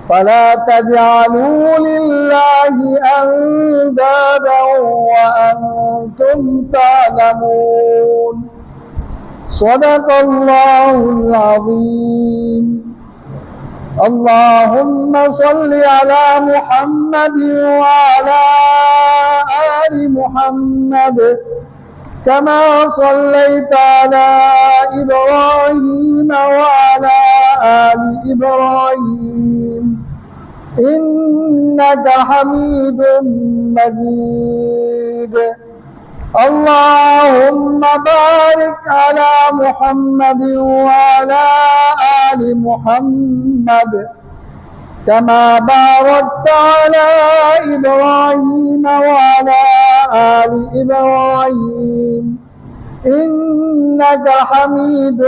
فلا تجعلوا لله أندادا وأنتم تعلمون صدق الله العظيم. اللهم صل على محمد وعلى آل محمد كما صليت على إبراهيم وعلى آل إبراهيم إنك حميد مجيد. اللهم بارك على محمد وعلى آل محمد كما باركت على إبراهيم وعلى آل إبراهيم إنك حميد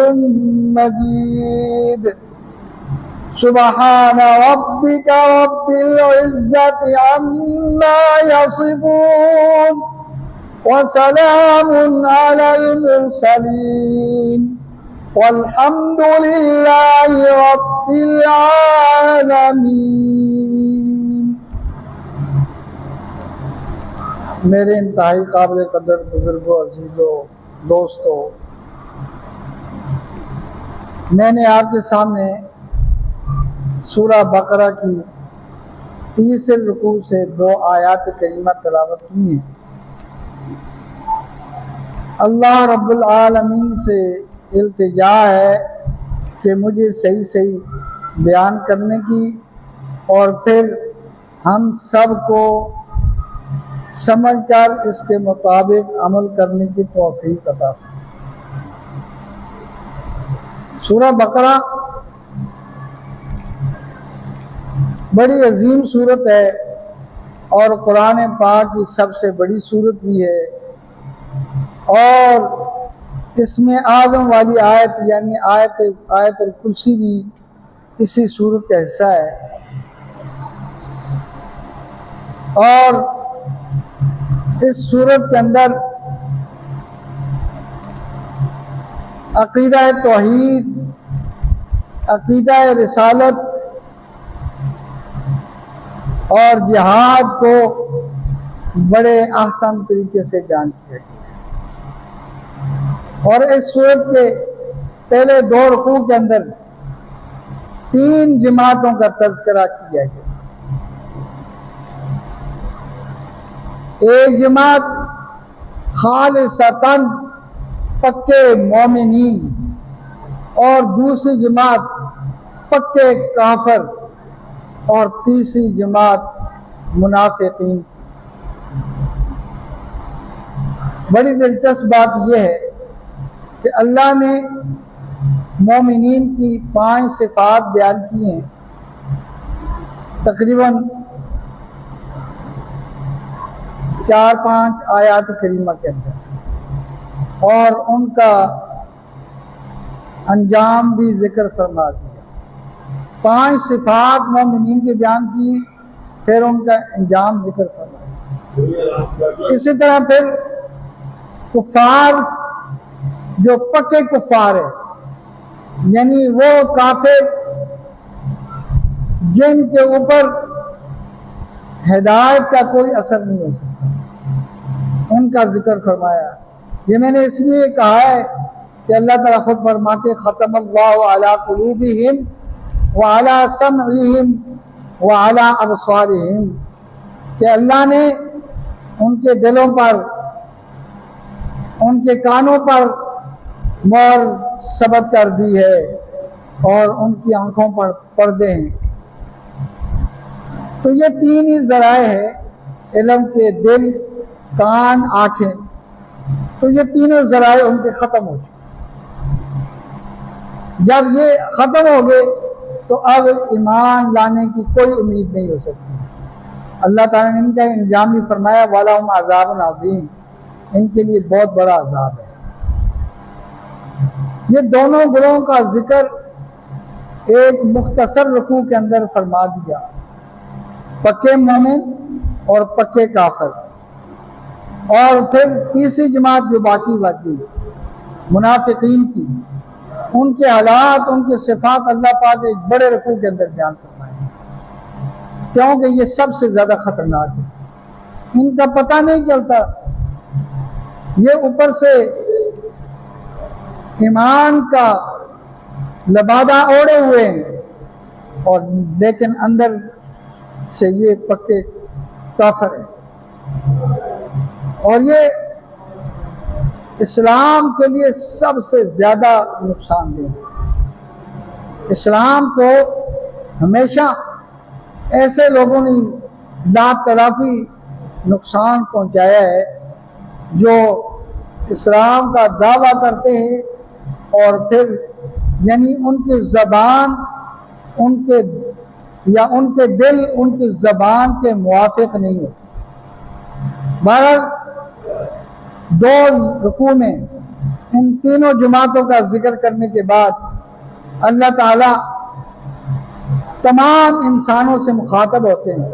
مجيد. سبحان ربك رب العزة عما يصفون وسلام على المرسلين والحمد لله رب العالمين. میرے انتہائی قابل قدر بزرگوں، عزیزوں، دوستوں، میں نے آپ کے سامنے سورہ بقرہ کی تیسرے رکوع سے 2 آیات کریمہ تلاوت کی ہیں. اللہ رب العالمین سے التجا ہے کہ مجھے صحیح بیان کرنے کی اور پھر ہم سب کو سمجھ کر اس کے مطابق عمل کرنے کی توفیق عطا فرمائے. سورہ بقرہ بڑی عظیم سورت ہے اور قرآن پاک کی سب سے بڑی سورت بھی ہے، اور اس میں اعظم والی آیت یعنی آیت الکرسی بھی اسی سورت کا حصہ ہے. اور اس سورت کے اندر عقیدہ توحید، عقیدہ رسالت اور جہاد کو بڑے احسن طریقے سے بیان کیا گیا ہے. اور اس سورت کے پہلے 2 رکوع کے اندر 3 جماعتوں کا تذکرہ کیا گیا. ایک جماعت خالصتاً پکے مومنین اور دوسری جماعت پکے کافر اور تیسری جماعت منافقین. بڑی دلچسپ بات یہ ہے کہ اللہ نے مومنین کی 5 صفات بیان کی ہیں تقریباً 4-5 آیات کریمہ کے اندر، اور ان کا انجام بھی ذکر فرما دیا. 5 صفات مومنین کے بیان کی، پھر ان کا انجام ذکر فرمایا. اسی طرح پھر کفار جو پکے کفار ہے، یعنی وہ کافر جن کے اوپر ہدایت کا کوئی اثر نہیں ہو سکتا، ان کا ذکر فرمایا. یہ میں نے اس لیے کہا ہے کہ اللہ تعالیٰ خود فرماتے ختم اللہ علی قلوبہم وعلی سمعہم وعلی ابصارہم، کہ اللہ نے ان کے دلوں پر، ان کے کانوں پر مہر ثبت کر دی ہے اور ان کی آنکھوں پر پردے ہیں. تو یہ 3 ہی ذرائع ہیں علم کے، دل، کان، آنکھیں. تو یہ تینوں ذرائع ان کے ختم ہو چکے. جب یہ ختم ہو گئے تو اب ایمان لانے کی کوئی امید نہیں ہو سکتی. اللہ تعالیٰ نے ان کا انجام بھی فرمایا وَلَهُمْ عَذَابٌ عَظِيمٌ، ان کے لیے بہت بڑا عذاب ہے. یہ دونوں گروہوں کا ذکر ایک مختصر رکوع کے اندر فرما دیا، پکے مومن اور پکے کافر. اور پھر تیسری جماعت جو باقی منافقین کی، ان کے حالات، ان کے صفات اللہ پاک ایک بڑے رکوع کے اندر بیان فرمائے. کیونکہ یہ سب سے زیادہ خطرناک ہے، ان کا پتہ نہیں چلتا، یہ اوپر سے ایمان کا لبادہ اوڑے ہوئے ہیں اور لیکن اندر سے یہ پکے کافر ہیں، اور یہ اسلام کے لیے سب سے زیادہ نقصان دہ ہے۔ اسلام کو ہمیشہ ایسے لوگوں نے لا تلافی نقصان پہنچایا ہے جو اسلام کا دعویٰ کرتے ہیں اور پھر یعنی ان کی زبان ان کے دل ان کی زبان کے موافق نہیں ہوتے۔ بہرحال دو رکوع میں ان تینوں جماعتوں کا ذکر کرنے کے بعد اللہ تعالیٰ تمام انسانوں سے مخاطب ہوتے ہیں،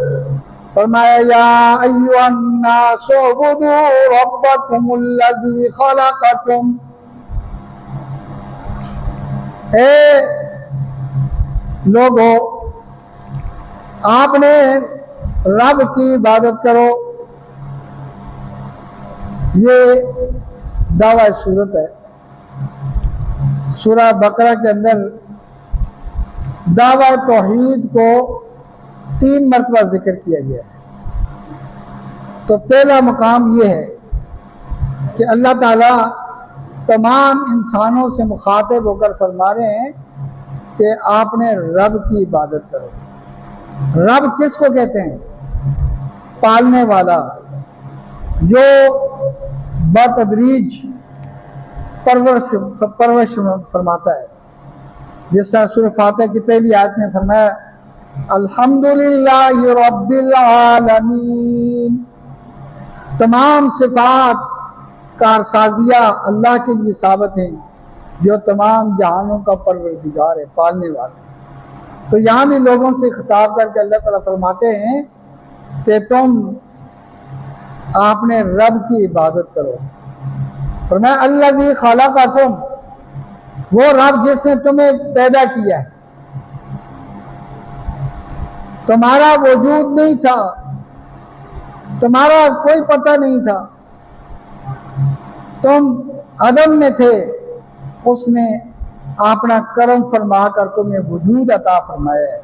فرمایا یا ایھا الناس اعبدوا ربکم الذی خلقکم، اے لوگو آپ نے رب کی عبادت کرو۔ یہ دعویٰ سورت ہے، سورہ بقرہ کے اندر دعویٰ توحید کو 3 مرتبہ ذکر کیا گیا ہے۔ تو پہلا مقام یہ ہے کہ اللہ تعالیٰ تمام انسانوں سے مخاطب ہو کر فرما رہے ہیں کہ آپ نے رب کی عبادت کرو۔ رب کس کو کہتے ہیں؟ پالنے والا، جو بتدریج پرورش فرماتا ہے، جس طرح سورہ فاتحہ کی پہلی آیت میں فرمایا الحمدللہ رب العالمین، تمام صفات کارسازیہ اللہ کے لیے ثابت ہیں جو تمام جہانوں کا پروردگار ہے، پالنے والا ہے۔ تو یہاں بھی لوگوں سے خطاب کر کے اللہ تعالیٰ فرماتے ہیں کہ تم آپ نے رب کی عبادت کرو۔ فرمایا الذی خلقکم، وہ رب جس نے تمہیں پیدا کیا ہے، تمہارا وجود نہیں تھا، تمہارا کوئی پتہ نہیں تھا، تم عدم میں تھے، اس نے اپنا کرم فرما کر تمہیں وجود عطا فرمایا ہے،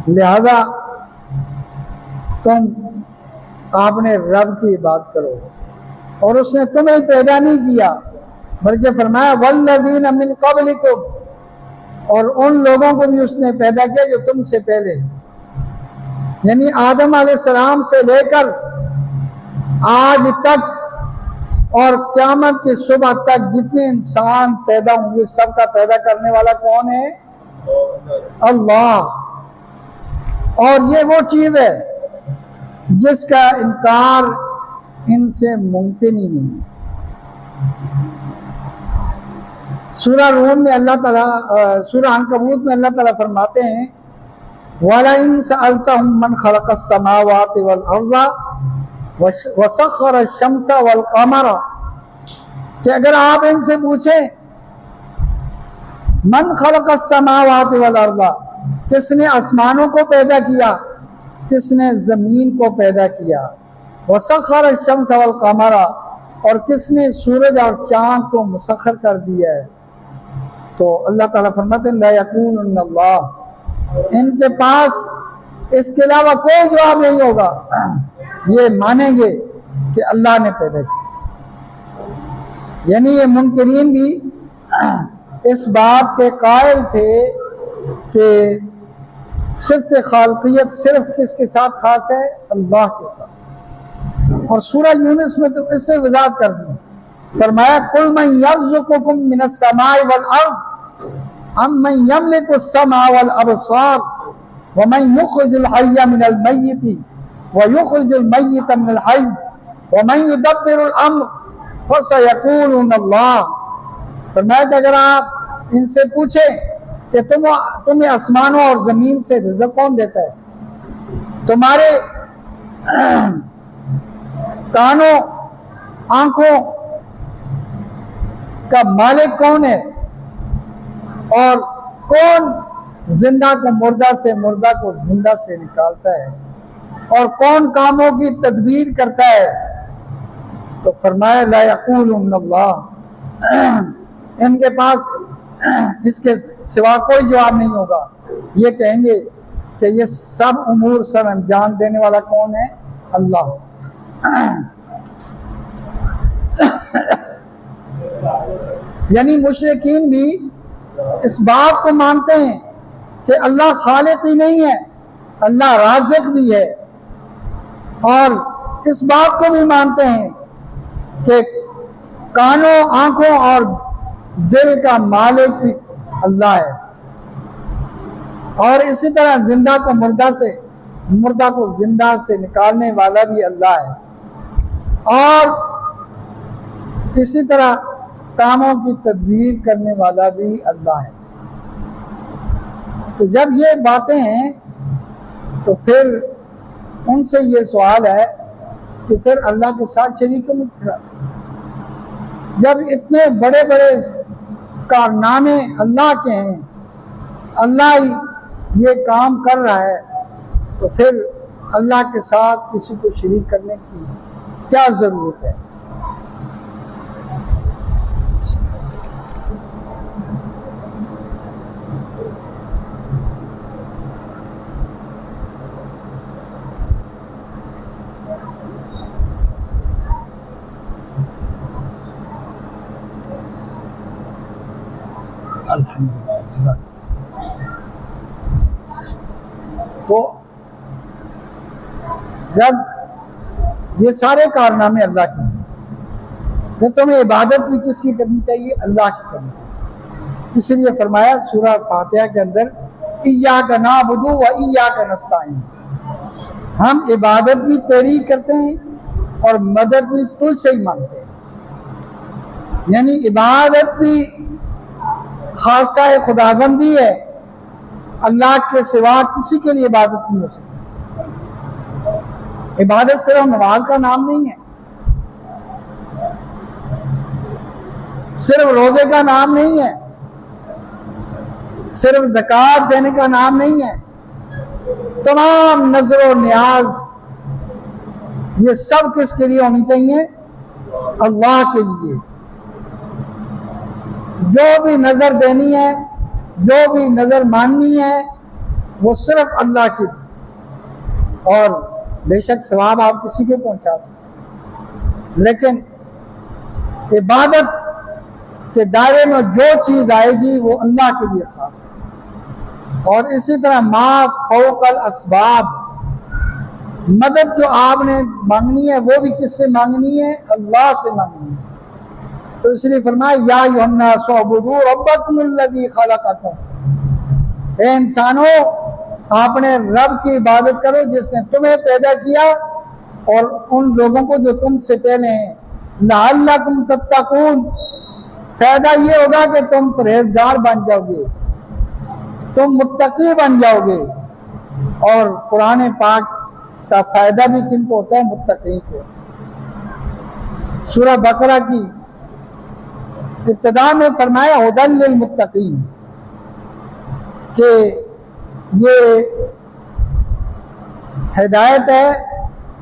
لہذا تم آپ نے رب کی عبادت کرو۔ اور اس نے تمہیں پیدا نہیں کیا بلکہ فرمایا والذین من قبلکم، اور ان لوگوں کو بھی اس نے پیدا کیا جو تم سے پہلے ہیں، یعنی آدم علیہ السلام سے لے کر آج تک اور قیامت کی صبح تک جتنے انسان پیدا ہوں گے سب کا پیدا کرنے والا کون ہے؟ اللہ۔ اور یہ وہ چیز ہے جس کا انکار ان سے ممکن ہی نہیں ہے۔ سورہ روم میں اللہ تعالیٰ سورہ عنکبوت میں اللہ تعالیٰ فرماتے ہیں وَلَئِن سَأَلْتَهُم مَّنْ خَلَقَ السَّمَاوَاتِ وَالْأَرْضَ وَسَخَّرَ الشَّمْسَ وَالْقَمَرَ، کہ اگر آپ ان سے پوچھیں من خلق السماوات والارض، کس نے آسمانوں کو پیدا کیا، کس نے زمین کو پیدا کیا، وسخر الشمس والقمر، اور کس نے سورج اور چاند کو مسخر کر دیا ہے، تو اللہ تعالیٰ فرماتے ہیں لا یقولن اللہ، ان کے پاس اس کے علاوہ کوئی جواب نہیں ہوگا، یہ مانیں گے کہ اللہ نے پیدا کیا۔ یعنی یہ منکرین بھی اس بات کے قائل تھے کہ صفت خالقیت صرف کس کے ساتھ خاص ہے؟ اللہ کے ساتھ۔ اور سورہ یونس میں تو اس سے وضاحت کر دی، فرمایا قل من یرزقکم من السماء والارض ام من یملک السمع والابصار ومن یخرج الحی من المیت ویخرج المیت من الحی ومن یدبر الامر فسیقولون اللہ۔ فرمایا کہ اگر آپ ان سے پوچھیں کہ تمہیں آسمانوں اور زمین سے رزق کون دیتا ہے، تمہارے کانوں آنکھوں کا مالک کون ہے، اور کون زندہ کو مردہ سے، مردہ کو زندہ سے نکالتا ہے، اور کون کاموں کی تدبیر کرتا ہے؟ تو فرمایا لا یقولن اللہ، ان کے پاس اس کے سوا کوئی جواب نہیں ہوگا، یہ کہیں گے کہ یہ سب امور سر انجام دینے والا کون ہے؟ اللہ۔ یعنی مشرکین بھی اس بات کو مانتے ہیں کہ اللہ خالق ہی نہیں ہے، اللہ رازق بھی ہے، اور اس بات کو بھی مانتے ہیں کہ کانوں، آنکھوں اور دل کا مالک بھی اللہ ہے، اور اسی طرح زندہ کو مردہ سے، مردہ کو زندہ سے نکالنے والا بھی اللہ ہے، اور اسی طرح کاموں کی تدبیر کرنے والا بھی اللہ ہے۔ تو جب یہ باتیں ہیں تو پھر ان سے یہ سوال ہے کہ پھر اللہ کے ساتھ شریک کیوں نہیں ٹھہراتے؟ جب اتنے بڑے بڑے کارنامے اللہ کے ہیں، اللہ ہی یہ کام کر رہا ہے، تو پھر اللہ کے ساتھ کسی کو شریک کرنے کی کیا ضرورت ہے؟ الحمدللہ۔ تو جب یہ سارے کارنامے اللہ کے ہیں، پھر تمہیں عبادت بھی کس کی کرنی چاہیے؟ اللہ کی کرنی چاہیے۔ اس لیے فرمایا سورہ فاتحہ کے اندر ایاک نعبد و ایاک نستعین، ہم عبادت بھی تیری کرتے ہیں اور مدد بھی تجھ سے ہی مانگتے ہیں۔ یعنی عبادت بھی خاصہ خداوندی ہے، اللہ کے سوا کسی کے لیے عبادت نہیں ہو سکتی۔ عبادت صرف نماز کا نام نہیں ہے، صرف روزے کا نام نہیں ہے، صرف زکوٰۃ دینے کا نام نہیں ہے، تمام نظر و نیاز یہ سب کس کے لیے ہونی چاہیے؟ اللہ کے لیے۔ جو بھی نظر دینی ہے، جو بھی نظر ماننی ہے، وہ صرف اللہ کے لیے، اور بے شک ثواب آپ کسی کو پہنچا سکتے ہیں، لیکن عبادت کے دائرے میں جو چیز آئے گی وہ اللہ کے لیے خاص ہے۔ اور اسی طرح ما فوق الاسباب، مدد جو آپ نے مانگنی ہے وہ بھی کس سے مانگنی ہے؟ اللہ سے مانگنی ہے۔ تو اس لیے فرمایا یا ایھا الناس اعبدوا ربکم الذی خلقکم، اے انسانوں اپنے رب کی عبادت کرو جس نے تمہیں پیدا کیا اور ان لوگوں کو جو تم سے پہلے ہیں، لعلکم تتقون، فائدہ یہ ہوگا کہ تم پرہیزگار بن جاؤ گے، تم متقی بن جاؤ گے۔ اور قرآن پاک کا فائدہ بھی کن کو ہوتا ہے؟ متقین کو۔ سورہ بقرہ کی ابتدا میں فرمایا ھدی للمتقین، کہ یہ ہدایت ہے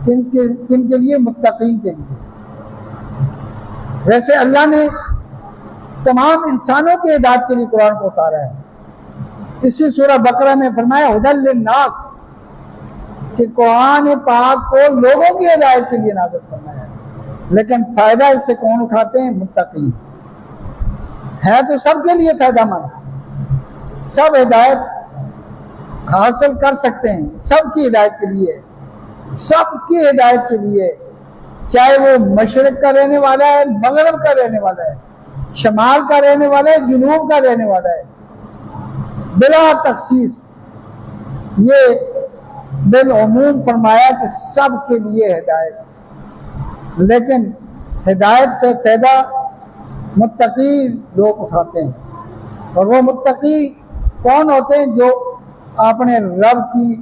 کن کے لیے؟ متقین کے لیے۔ ویسے اللہ نے تمام انسانوں کی ہدایت کے لیے قرآن کو اتارا ہے۔ اسی سورہ بقرہ میں فرمایا ھدی للناس، کہ قرآن پاک کو لوگوں کی ہدایت کے لیے نازل فرمایا ہے، لیکن فائدہ اس سے کون اٹھاتے ہیں؟ متقین۔ ہے تو سب کے لیے فائدہ مند، سب ہدایت حاصل کر سکتے ہیں، سب کی ہدایت کے لیے، سب کی ہدایت کے لیے، چاہے وہ مشرق کا رہنے والا ہے، مغرب کا رہنے والا ہے، شمال کا رہنے والا ہے، جنوب کا رہنے والا ہے، بلا تخصیص۔ یہ بالعموم فرمایا کہ سب کے لیے ہدایت، لیکن ہدایت سے فائدہ متقی لوگ اٹھاتے ہیں۔ اور وہ متقی کون ہوتے ہیں؟ جو اپنے رب کی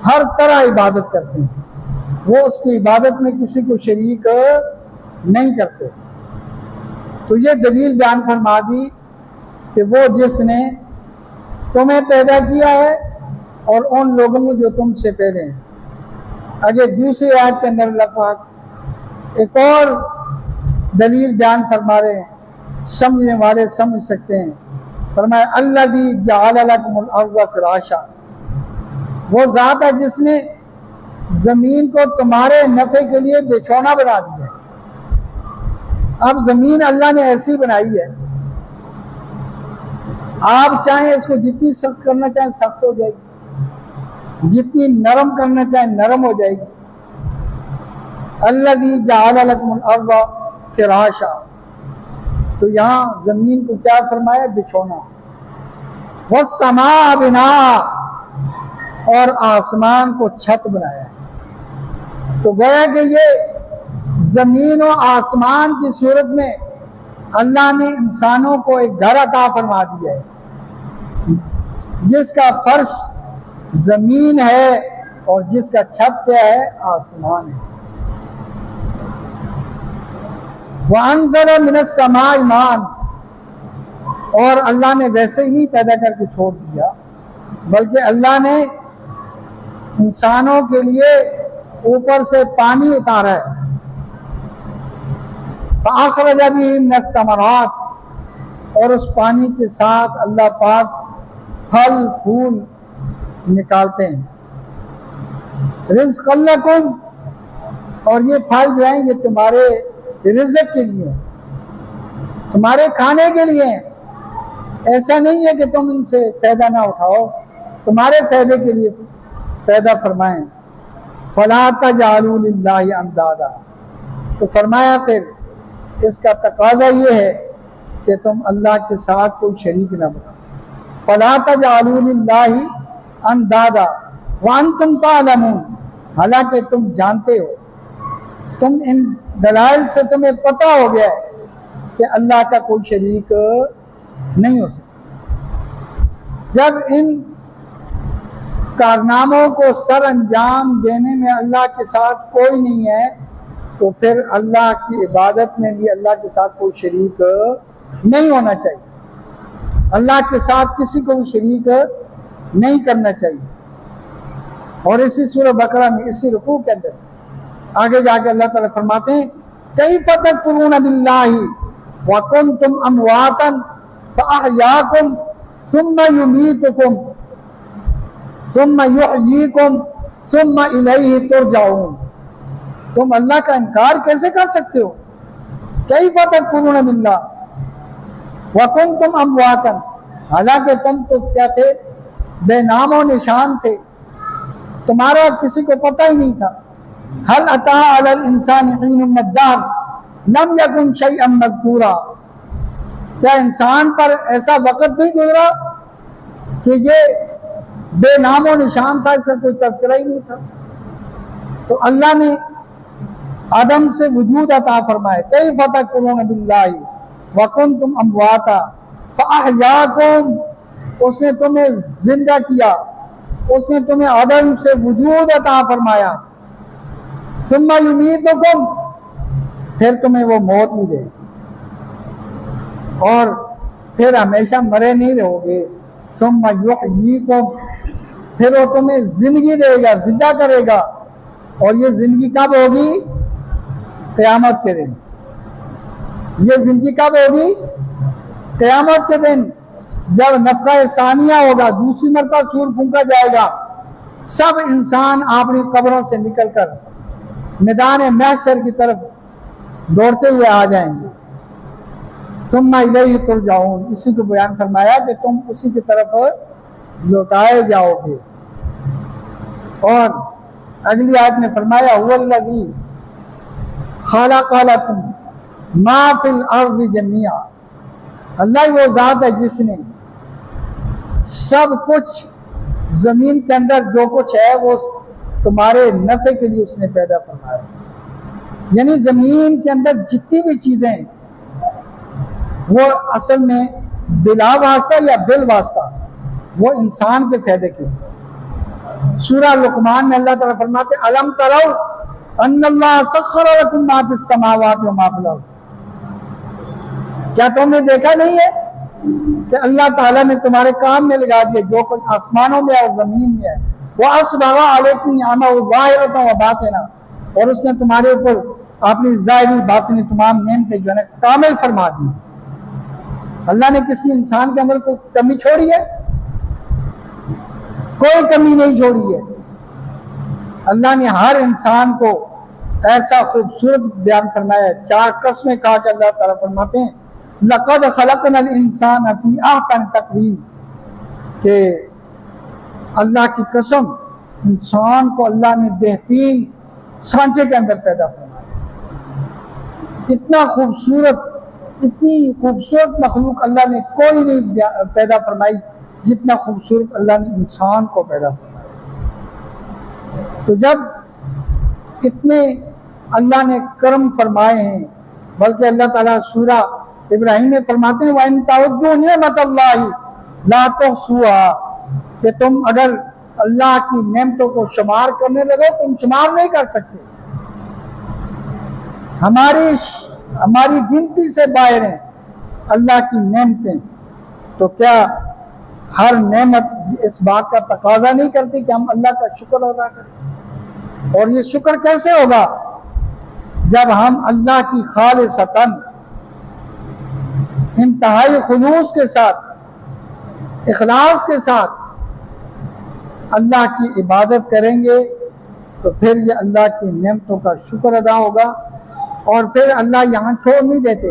ہر طرح عبادت کرتے ہیں، وہ اس کی عبادت میں کسی کو شریک نہیں کرتے۔ تو یہ دلیل بیان فرما دی کہ وہ جس نے تمہیں پیدا کیا ہے اور ان لوگوں کو جو تم سے پہلے ہیں۔ آگے دوسری آیت کے اندر اللہ پاک ایک اور دلیل بیان فرما رہے ہیں، سمجھنے والے سمجھ سکتے ہیں۔ فرمایا الذی جعل لکم الارض فراشا، وہ ذات ہے جس نے زمین کو تمہارے نفع کے لیے بچھونا بنا دیا ہے۔ اب زمین اللہ نے ایسی بنائی ہے، آپ چاہیں اس کو جتنی سخت کرنا چاہیں سخت ہو جائے گی، جتنی نرم کرنا چاہیں نرم ہو جائے گی۔ الذی جعل لکم الارض فراشا، تو یہاں زمین کو کیا فرمایا؟ بچھونا۔ والسماء بناء، اور آسمان کو چھت بنایا ہے۔ تو گویا کہ یہ زمین و آسمان کی صورت میں اللہ نے انسانوں کو ایک گھر عطا فرما دیا ہے، جس کا فرش زمین ہے اور جس کا چھت کیا ہے؟ آسمان ہے۔ وَأَنزَلَ مِنَ السَّمَاءِ مَاءً، اور اللہ نے ویسے ہی نہیں پیدا کر کے چھوڑ دیا، بلکہ اللہ نے انسانوں کے لیے اوپر سے پانی اتارا ہے۔ فَأَخْرَجَ بِهِ مِنَ الثَّمَرَاتِ، اور اس پانی کے ساتھ اللہ پاک پھل پھول نکالتے ہیں۔ رزقا لکم، اور یہ پھل جو ہیں یہ تمہارے رزق کے لیے، تمہارے کھانے کے لیے ہیں۔ ایسا نہیں ہے کہ تم ان سے فائدہ نہ اٹھاؤ، تمہارے فائدے کے لیے پیدا فرمائیں۔ فَلَا تَجْعَلُوا لِلَّهِ أَنْدَادًا، تو فرمایا پھر اس کا تقاضا یہ ہے کہ تم اللہ کے ساتھ کوئی شریک نہ بناؤ۔ فَلَا تَجْعَلُوا لِلَّهِ أَنْدَادًا وَأَنْتُمْ تَعْلَمُونَ، حالانکہ تم جانتے ہو، تم ان دلائل سے تمہیں پتہ ہو گیا ہے کہ اللہ کا کوئی شریک نہیں ہو سکتا۔ جب ان کارناموں کو سر انجام دینے میں اللہ کے ساتھ کوئی نہیں ہے، تو پھر اللہ کی عبادت میں بھی اللہ کے ساتھ کوئی شریک نہیں ہونا چاہیے، اللہ کے ساتھ کسی کو بھی شریک نہیں کرنا چاہیے۔ اور اسی سورہ بقرہ میں اسی رکوع کے اندر آگے جا کے اللہ تعالیٰ فرماتے ہیں کیف تکفرون باللہ وکنتم امواتا فاحیاکم ثم یمیتکم ثم یحییکم ثم الیہ ترجعون، تم اللہ کا انکار کیسے کر سکتے ہو؟ کیف تکفرون باللہ وکنتم امواتا، حالانکہ تم تو کیا تھے؟ بے نام و نشان تھے، تمہارا کسی کو پتہ ہی نہیں تھا۔ هل اتى على الانسان حين من الدهر لم يكن شيئا مذكورا، کیا انسان پر ایسا وقت نہیں گزرا کہ یہ بے نام و نشان تھا، اس سے کوئی تذکرہ ہی نہیں تھا؟ تو اللہ نے آدم سے وجود عطا فرمائے۔ کیف تکفرون باللہ وکنتم امواتا فاحیاکم، اس نے تمہیں زندہ کیا، اس نے تمہیں آدم سے وجود عطا فرمایا۔ ثم یمیتکم، پھر تمہیں وہ موت ملے گی اور پھر ہمیشہ مرے نہیں رہو گے۔ ثم یحییکم، پھر وہ تمہیں زندگی دے گا، زندہ کرے گا، اور یہ زندگی کب ہوگی؟ قیامت کے دن۔ یہ زندگی کب ہوگی؟ قیامت کے دن، جب نفخہ ثانیہ ہوگا، دوسری مرتبہ سور پھونکا جائے گا، سب انسان اپنی قبروں سے نکل کر میدان محشر کی طرف دوڑتے ہوئے آ جائیں گے۔ ثم الیہ ترجعون، اسی کو بیان فرمایا کہ تم اسی کی طرف لوٹائے جاؤ گے۔ اور اگلی آیت میں فرمایا هو الذی خلق لکم ما فی الارض جميعا، اللہ وہ ذات ہے جس نے سب کچھ زمین کے اندر جو کچھ ہے وہ تمہارے نفع کے لیے اس نے پیدا فرمایا۔ یعنی زمین کے اندر جتنی بھی چیزیں ہیں وہ اصل میں بلا واسطہ یا بال واسطہ وہ انسان کے فائدے کے لیے۔ سورہ لقمان میں اللہ تعالیٰ فرماتے الم تروا ان اللہ سخر لکم ما فی السماوات و ما فی الارض، کیا تم نے دیکھا نہیں ہے کہ اللہ تعالیٰ نے تمہارے کام میں لگا دیا جو کچھ آسمانوں میں اور زمین میں ہے، وَأَسْبَغَ عَلَيْكُمْ نِعَمَهُ ظَاهِرَةً وَبَاطِنَةً، اور اس نے تمہارے اوپر اپنی ظاہری باطنی تمام نعمتیں جو ہے کامل فرما دی۔ اللہ نے کسی انسان کے اندر کوئی کمی چھوڑی ہے؟ کوئی کمی نہیں چھوڑی ہے۔ اللہ نے ہر انسان کو ایسا خوبصورت بیان فرمایا ہے، 4 قسمیں کھا کے اللہ تعالیٰ فرماتے ہیں لَقَدْ خَلَقْنَا الْإِنسَانَ فِي أَحْسَنِ تَقْوِيمٍ، کہ اللہ کی قسم انسان کو اللہ نے بہترین سانچے کے اندر پیدا فرمایا۔ اتنا خوبصورت، اتنی خوبصورت مخلوق اللہ نے کوئی نہیں پیدا فرمائی جتنا خوبصورت اللہ نے انسان کو پیدا فرمایا۔ تو جب اتنے اللہ نے کرم فرمائے ہیں، بلکہ اللہ تعالیٰ سورہ ابراہیم میں فرماتے ہیں وَإِن تَعُدُّوا نِعْمَةَ اللَّهِ لَا تُحْصُوهَا، کہ تم اگر اللہ کی نعمتوں کو شمار کرنے لگو تم شمار نہیں کر سکتے، ہماری گنتی سے باہر ہیں اللہ کی نعمتیں۔ تو کیا ہر نعمت اس بات کا تقاضا نہیں کرتی کہ ہم اللہ کا شکر ادا کریں؟ اور یہ شکر کیسے ہوگا؟ جب ہم اللہ کی خالصتاً انتہائی خلوص کے ساتھ، اخلاص کے ساتھ اللہ کی عبادت کریں گے تو پھر یہ اللہ کی نعمتوں کا شکر ادا ہوگا۔ اور پھر اللہ یہاں چھوڑ نہیں دیتے،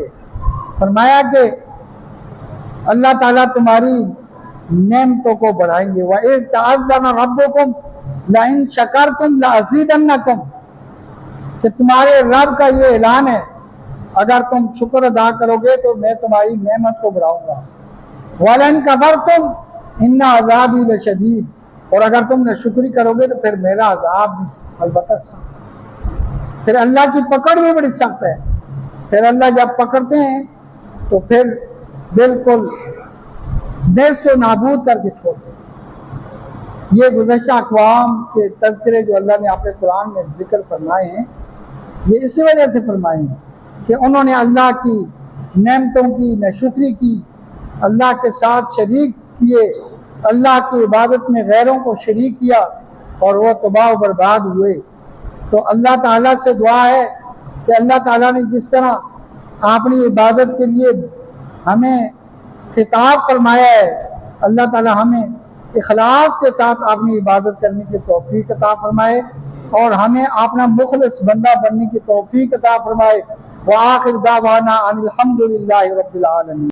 فرمایا کہ اللہ تعالیٰ تمہاری نعمتوں کو بڑھائیں گے۔ وَإِذْ تَعَذَّنَ رَبُّكُمْ لَئِن شَكَرْتُمْ لَأَزِيدَنَّكُمْ، کہ تمہارے رب کا یہ اعلان ہے اگر تم شکر ادا کرو گے تو میں تمہاری نعمت کو بڑھاؤں گا۔ وَلَئِن كَفَرْتُمْ إِنَّ عَذَابِي لَشَدِيدٌ، اور اگر تم ناشکری کرو گے تو پھر میرا عذاب بھی البتہ سخت ہے۔ پھر اللہ کی پکڑ بھی بڑی سخت ہے، پھر اللہ جب پکڑتے ہیں تو پھر بالکل نیست و نابود کر کے چھوڑتے ہیں۔ یہ گزشتہ اقوام کے تذکرے جو اللہ نے اپنے قرآن میں ذکر فرمائے ہیں، یہ اسی وجہ سے فرمائے ہیں کہ انہوں نے اللہ کی نعمتوں کی ناشکری کی، اللہ کے ساتھ شریک کیے، اللہ کی عبادت میں غیروں کو شریک کیا اور وہ تباہ و برباد ہوئے۔ تو اللہ تعالیٰ سے دعا ہے کہ اللہ تعالیٰ نے جس طرح اپنی عبادت کے لیے ہمیں خطاب فرمایا ہے، اللہ تعالیٰ ہمیں اخلاص کے ساتھ اپنی عبادت کرنے کی توفیق عطا فرمائے اور ہمیں اپنا مخلص بندہ بننے کی توفیق عطا فرمائے۔ وآخر دعوانا ان الحمد للہ رب العالمین۔